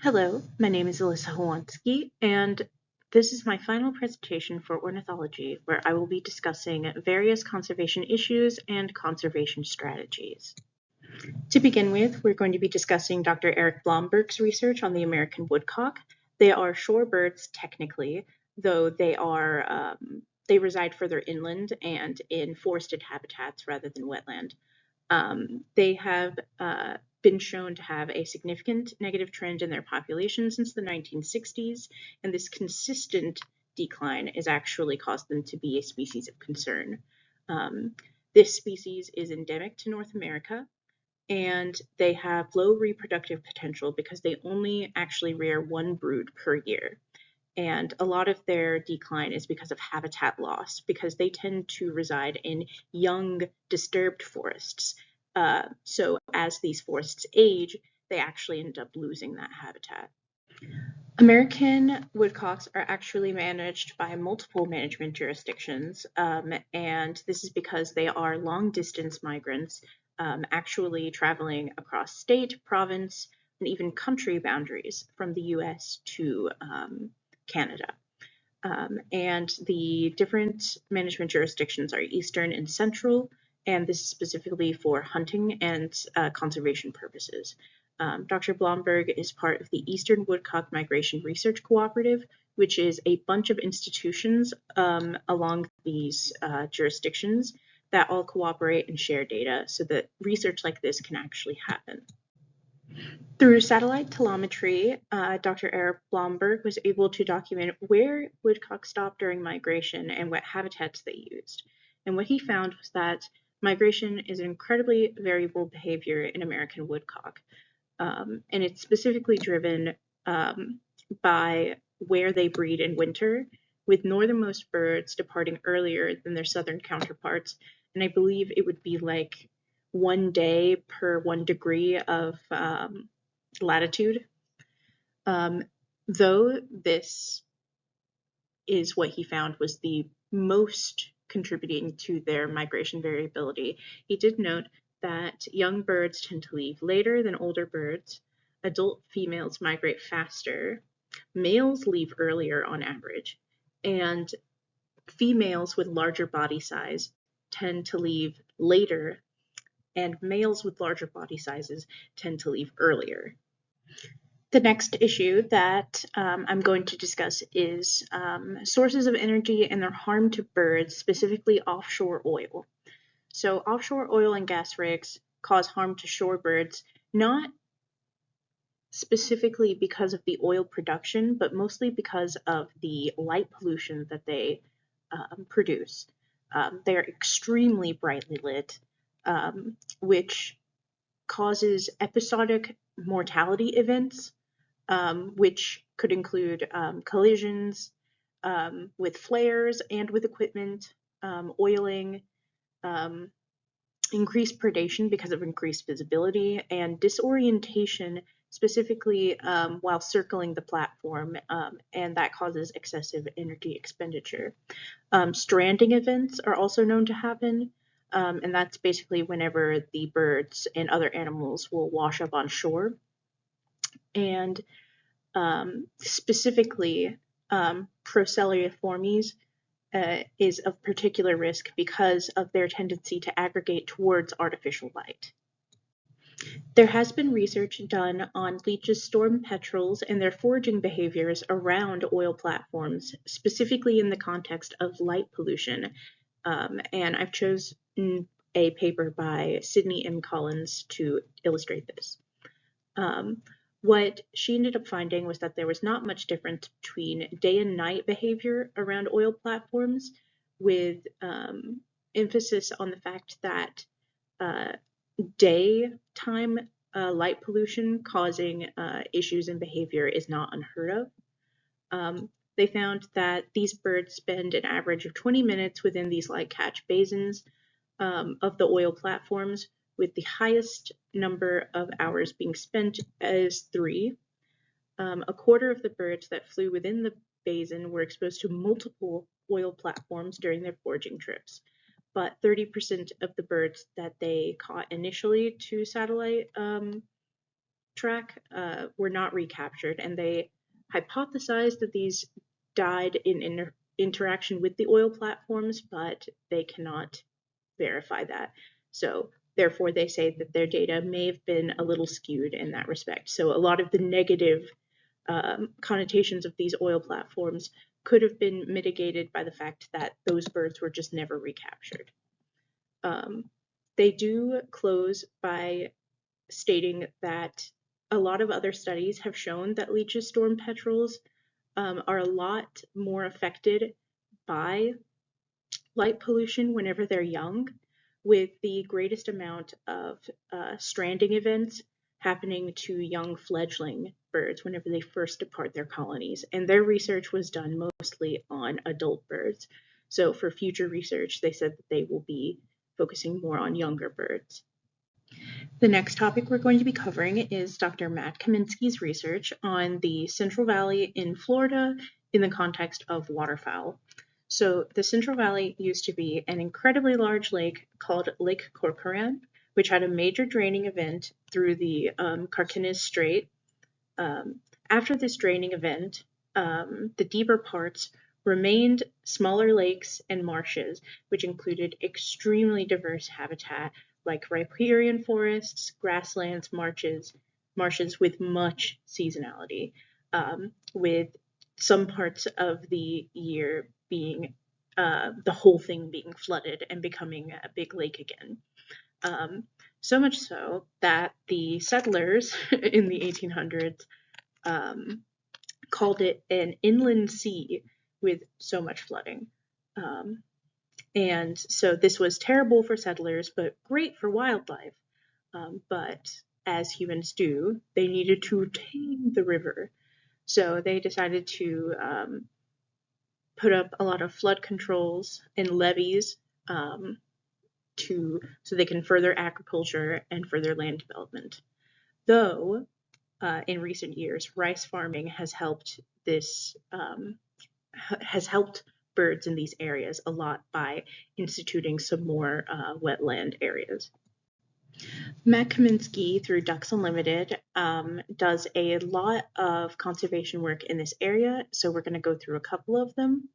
Hello, my name is Elisa Howansky, and this is my final presentation for ornithology, where I will be discussing various conservation issues and conservation strategies. To begin with, we're going to be discussing Dr. Eric Blomberg's research on the American woodcock. They are shorebirds technically, though they reside further inland and in forested habitats rather than wetland. They have been shown to have a significant negative trend in their population since the 1960s, and this consistent decline has actually caused them to be a species of concern. This species is endemic to North America, and they have low reproductive potential because they only actually rear one brood per year. And a lot of their decline is because of habitat loss, because they tend to reside in young, disturbed forests. So as these forests age, they actually end up losing that habitat. American woodcocks are actually managed by multiple management jurisdictions, and this is because they are long-distance migrants, actually traveling across state, province, and even country boundaries from the U.S. to Canada. And the different management jurisdictions are Eastern and Central, and this is specifically for hunting and conservation purposes. Dr. Blomberg is part of the Eastern Woodcock Migration Research Cooperative, which is a bunch of institutions along these jurisdictions that all cooperate and share data so that research like this can actually happen. Through satellite telemetry, Dr. Eric Blomberg was able to document where woodcock stopped during migration and what habitats they used. And what he found was that migration is an incredibly variable behavior in American woodcock. And it's specifically driven by where they breed in winter, with northernmost birds departing earlier than their southern counterparts. And I believe it would be like 1 day per 1 degree of latitude. Though this is what he found was the most contributing to their migration variability, he did note that young birds tend to leave later than older birds, adult females migrate faster, males leave earlier on average, and females with larger body size tend to leave later, and males with larger body sizes tend to leave earlier. The next issue that I'm going to discuss is sources of energy and their harm to birds, specifically offshore oil. So offshore oil and gas rigs cause harm to shorebirds, not specifically because of the oil production, but mostly because of the light pollution that they produce. They are extremely brightly lit, which causes episodic mortality events, which could include collisions with flares and with equipment, oiling, increased predation because of increased visibility, and disorientation, specifically while circling the platform, and that causes excessive energy expenditure. Stranding events are also known to happen, and that's basically whenever the birds and other animals will wash up on shore. And specifically, Procellariiformes is of particular risk because of their tendency to aggregate towards artificial light. There has been research done on Leach's storm petrels and their foraging behaviors around oil platforms, specifically in the context of light pollution. And I've chosen a paper by Sydney M. Collins to illustrate this. What she ended up finding was that there was not much difference between day and night behavior around oil platforms, with emphasis on the fact that daytime light pollution causing issues in behavior is not unheard of. They found that these birds spend an average of 20 minutes within these light catch basins of the oil platforms, with the highest number of hours being spent as 3. A quarter of the birds that flew within the basin were exposed to multiple oil platforms during their foraging trips, but 30% of the birds that they caught initially to satellite track were not recaptured, and they hypothesized that these died in interaction with the oil platforms, but they cannot verify that. So therefore, they say that their data may have been a little skewed in that respect. So a lot of the negative connotations of these oil platforms could have been mitigated by the fact that those birds were just never recaptured. They do close by stating that a lot of other studies have shown that Leach's storm petrels are a lot more affected by light pollution whenever they're young, with the greatest amount of stranding events happening to young fledgling birds whenever they first depart their colonies. And their research was done mostly on adult birds. So for future research, they said that they will be focusing more on younger birds. The next topic we're going to be covering is Dr. Matt Kaminsky's research on the Central Valley in Florida in the context of waterfowl. So the Central Valley used to be an incredibly large lake called Lake Corcoran, which had a major draining event through the Carquinez Strait. After this draining event, the deeper parts remained smaller lakes and marshes, which included extremely diverse habitat like riparian forests, grasslands, marshes with much seasonality, with some parts of the year being the whole thing being flooded and becoming a big lake again. So much so that the settlers in the 1800s called it an inland sea with so much flooding. And so this was terrible for settlers, but great for wildlife. But as humans do, they needed to tame the river. So they decided to put up a lot of flood controls and levees so they can further agriculture and further land development. Though in recent years, rice farming has helped birds in these areas a lot by instituting some more wetland areas. Matt Kaminsky, through Ducks Unlimited, does a lot of conservation work in this area, so we're going to go through a couple of them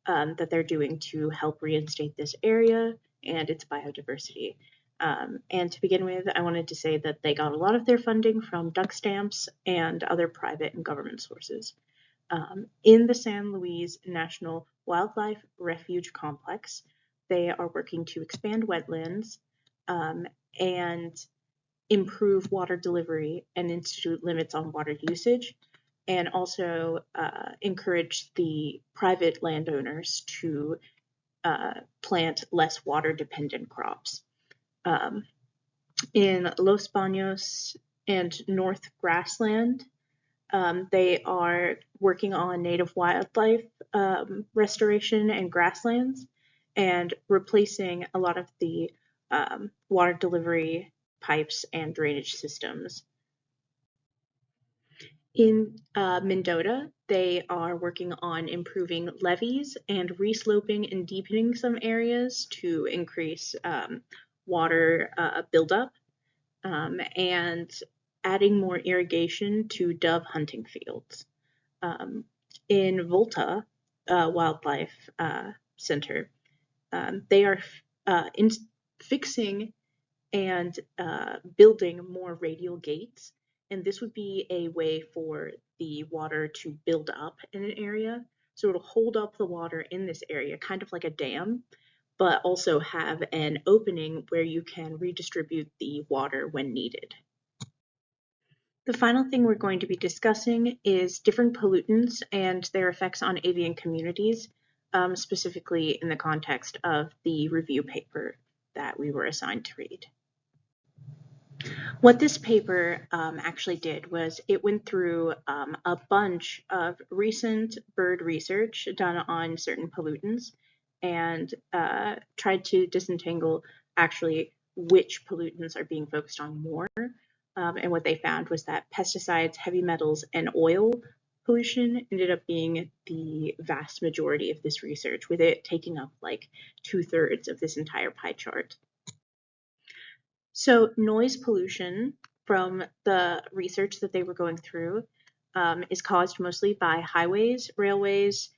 that they're doing to help reinstate this area and its biodiversity. And to begin with, I wanted to say that they got a lot of their funding from duck stamps and other private and government sources. In the San Luis National Wildlife Refuge Complex, they are working to expand wetlands and improve water delivery and institute limits on water usage, and also encourage the private landowners to plant less water-dependent crops. In Los Baños and North Grassland, they are working on native wildlife restoration and grasslands and replacing a lot of the water delivery pipes and drainage systems. In Mendota, they are working on improving levees and resloping and deepening some areas to increase water buildup and adding more irrigation to dove hunting fields. In Volta Wildlife Center, they are fixing and building more radial gates, and this would be a way for the water to build up in an area. So it'll hold up the water in this area, kind of like a dam, but also have an opening where you can redistribute the water when needed. The final thing we're going to be discussing is different pollutants and their effects on avian communities, specifically in the context of the review paper that we were assigned to read. What this paper actually did was it went through a bunch of recent bird research done on certain pollutants and tried to disentangle actually which pollutants are being focused on more. And what they found was that pesticides, heavy metals, and oil pollution ended up being the vast majority of this research, with it taking up like 2/3 of this entire pie chart. So noise pollution from the research that they were going through is caused mostly by highways, railways,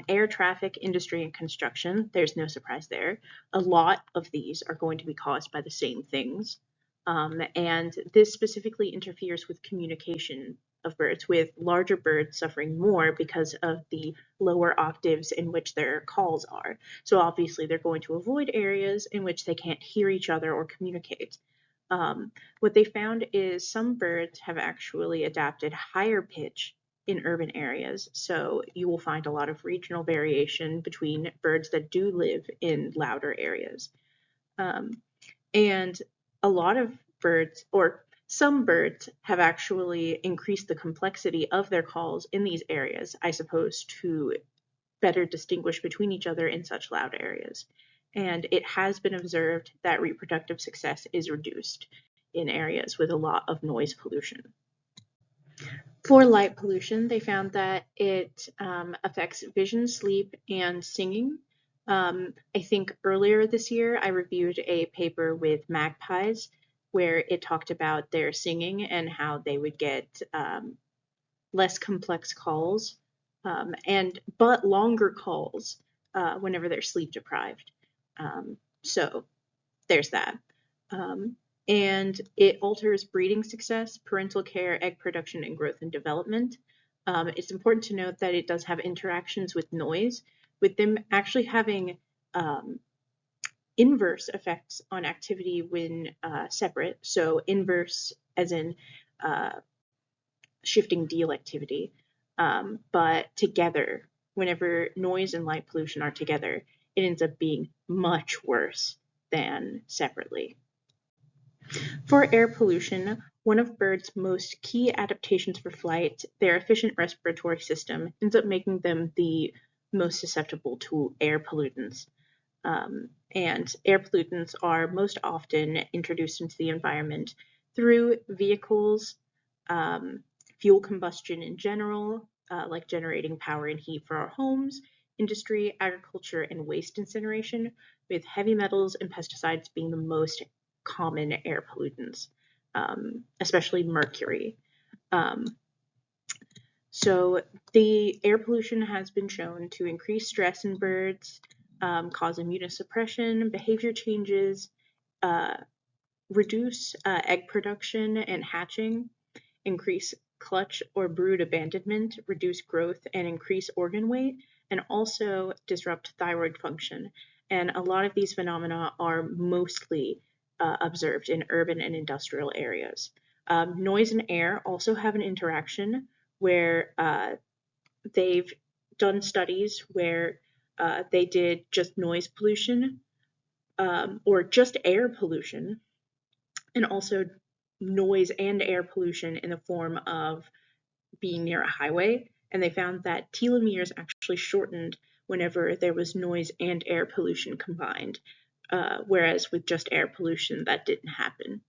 air traffic, industry, and construction. There's no surprise there. A lot of these are going to be caused by the same things. And this specifically interferes with communication of birds, with larger birds suffering more because of the lower octaves in which their calls are. So obviously they're going to avoid areas in which they can't hear each other or communicate. What they found is some birds have actually adapted higher pitch in urban areas. So you will find a lot of regional variation between birds that do live in louder areas. And a lot of birds, or some birds, have actually increased the complexity of their calls in these areas, I suppose, to better distinguish between each other in such loud areas. And it has been observed that reproductive success is reduced in areas with a lot of noise pollution. For light pollution, they found that it affects vision, sleep, and singing. I think earlier this year I reviewed a paper with magpies where it talked about their singing and how they would get less complex calls but longer calls whenever they're sleep deprived. So there's that. And it alters breeding success, parental care, egg production, and growth and development. It's important to note that it does have interactions with noise, with them actually having inverse effects on activity when separate. So inverse as in shifting deal activity, but together, whenever noise and light pollution are together, it ends up being much worse than separately. For air pollution, one of birds' most key adaptations for flight, their efficient respiratory system, ends up making them the most susceptible to air pollutants. And air pollutants are most often introduced into the environment through vehicles, fuel combustion in general, like generating power and heat for our homes, industry, agriculture, and waste incineration, with heavy metals and pesticides being the most common air pollutants, especially mercury. So the air pollution has been shown to increase stress in birds, cause immunosuppression, behavior changes, reduce egg production and hatching, increase clutch or brood abandonment, reduce growth and increase organ weight, and also disrupt thyroid function. And a lot of these phenomena are mostly observed in urban and industrial areas. Noise and air also have an interaction where they've done studies where they did just noise pollution or just air pollution, and also noise and air pollution in the form of being near a highway. And they found that telomeres actually shortened whenever there was noise and air pollution combined, whereas with just air pollution, that didn't happen.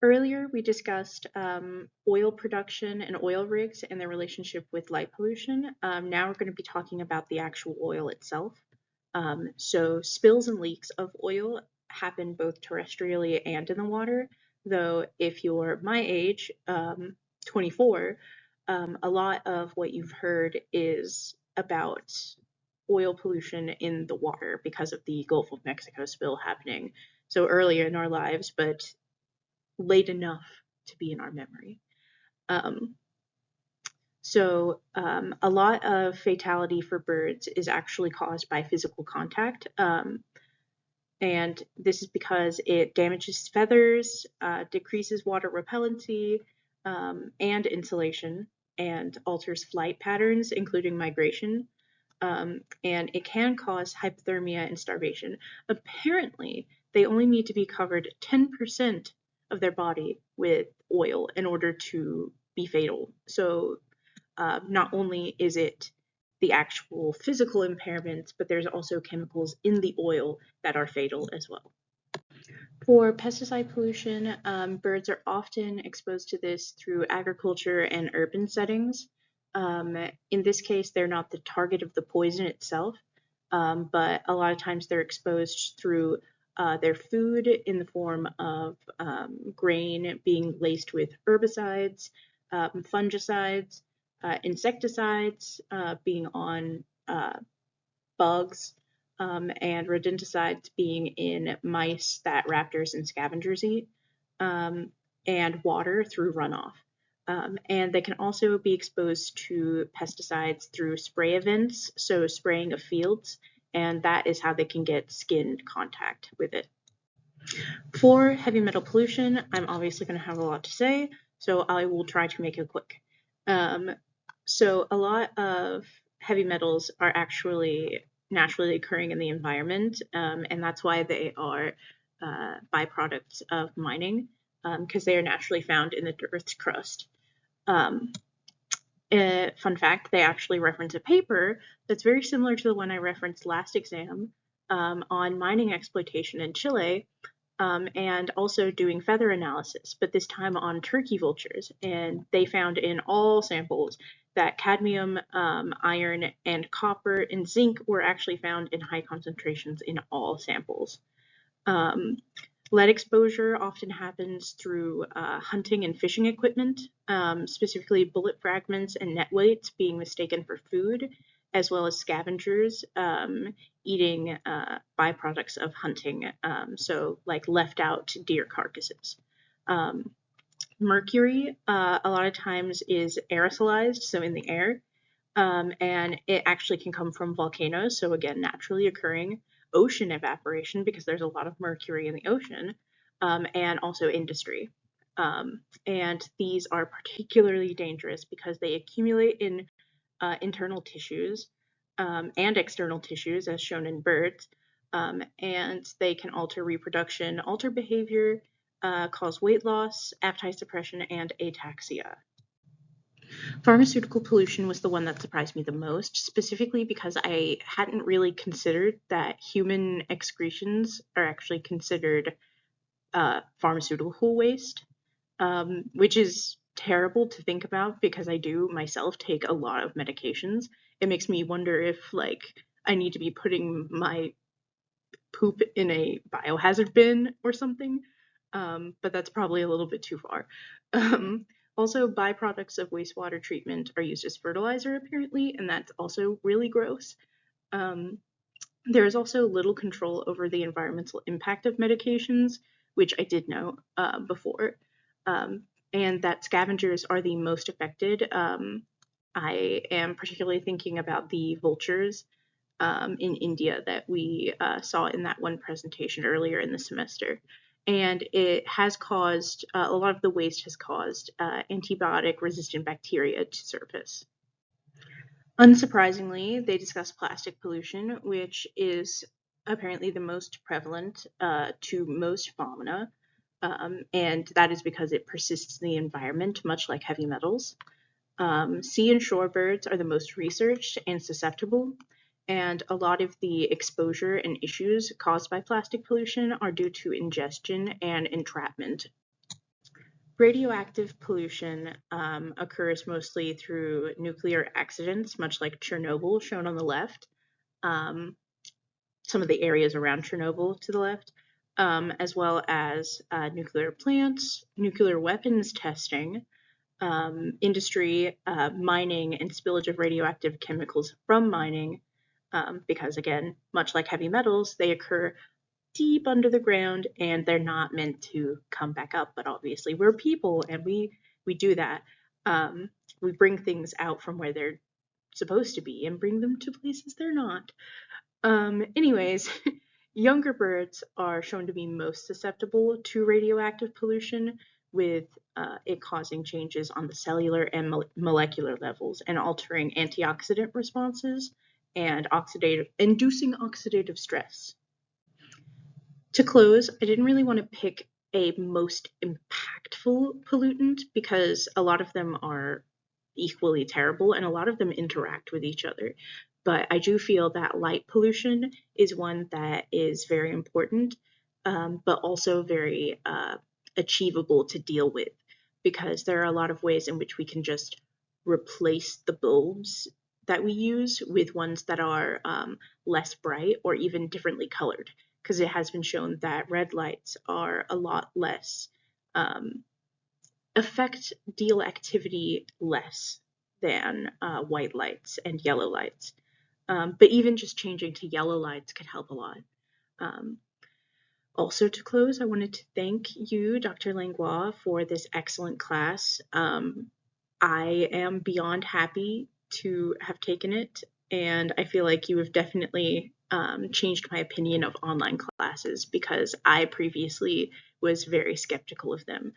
Earlier, we discussed oil production and oil rigs and their relationship with light pollution. Now we're going to be talking about the actual oil itself. So spills and leaks of oil happen both terrestrially and in the water, though if you're my age, 24, a lot of what you've heard is about oil pollution in the water because of the Gulf of Mexico spill happening so early in our lives, but late enough to be in our memory. So a lot of fatality for birds is actually caused by physical contact. And this is because it damages feathers, decreases water repellency, and insulation, and alters flight patterns, including migration. And it can cause hypothermia and starvation. Apparently, they only need to be covered 10% of their body with oil in order to be fatal. So not only is it the actual physical impairments, but there's also chemicals in the oil that are fatal as well. For pesticide pollution, birds are often exposed to this through agriculture and urban settings. In this case, they're not the target of the poison itself, but a lot of times they're exposed through their food in the form of grain being laced with herbicides, fungicides, insecticides being on bugs, and rodenticides being in mice that raptors and scavengers eat, and water through runoff. And they can also be exposed to pesticides through spray events, so spraying of fields, and that is how they can get skin contact with it. For heavy metal pollution, I'm obviously going to have a lot to say, so I will try to make it quick. So a lot of heavy metals are actually naturally occurring in the environment, and that's why they are byproducts of mining, because they are naturally found in the Earth's crust. Fun fact, they actually reference a paper that's very similar to the one I referenced last exam on mining exploitation in Chile, and also doing feather analysis, but this time on turkey vultures. And they found in all samples that cadmium, iron, and copper and zinc were actually found in high concentrations in all samples. Lead exposure often happens through hunting and fishing equipment, specifically bullet fragments and net weights being mistaken for food, as well as scavengers eating byproducts of hunting, so like left out deer carcasses. Mercury a lot of times is aerosolized, so in the air, and it actually can come from volcanoes, so again, naturally occurring. Ocean evaporation, because there's a lot of mercury in the ocean, and also industry. And these are particularly dangerous because they accumulate in internal tissues and external tissues, as shown in birds, and they can alter reproduction, alter behavior, cause weight loss, appetite suppression, and ataxia. Pharmaceutical pollution was the one that surprised me the most, specifically because I hadn't really considered that human excretions are actually considered pharmaceutical waste, which is terrible to think about because I do myself take a lot of medications. It makes me wonder if like I need to be putting my poop in a biohazard bin or something, but that's probably a little bit too far. Also, byproducts of wastewater treatment are used as fertilizer, apparently, and that's also really gross. There is also little control over the environmental impact of medications, which I did know before, and that scavengers are the most affected. I am particularly thinking about the vultures in India that we saw in that one presentation earlier in the semester. And it has caused, a lot of the waste has caused antibiotic-resistant bacteria to surface. Unsurprisingly, they discuss plastic pollution, which is apparently the most prevalent to most fauna, and that is because it persists in the environment, much like heavy metals. Sea and shore birds are the most researched and susceptible, and a lot of the exposure and issues caused by plastic pollution are due to ingestion and entrapment. Radioactive pollution occurs mostly through nuclear accidents, much like Chernobyl, shown on the left, some of the areas around Chernobyl to the left, as well as nuclear plants, nuclear weapons testing, industry, mining, and spillage of radioactive chemicals from mining, because again, much like heavy metals, they occur deep under the ground and they're not meant to come back up. But obviously we're people and we do that. We bring things out from where they're supposed to be and bring them to places they're not. Anyways, younger birds are shown to be most susceptible to radioactive pollution, with it causing changes on the cellular and molecular levels and altering antioxidant responses and inducing oxidative stress. To close, I didn't really want to pick a most impactful pollutant because a lot of them are equally terrible and a lot of them interact with each other. But I do feel that light pollution is one that is very important, but also very achievable to deal with, because there are a lot of ways in which we can just replace the bulbs that we use with ones that are less bright or even differently colored. because it has been shown that red lights are a lot less, affect deal activity less than white lights and yellow lights. But even just changing to yellow lights could help a lot. Also, to close, I wanted to thank you, Dr. Langlois, for this excellent class. I am beyond happy to have taken it, and I feel like you have definitely changed my opinion of online classes, because I previously was very skeptical of them.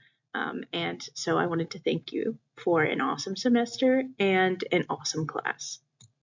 And so I wanted to thank you for an awesome semester and an awesome class.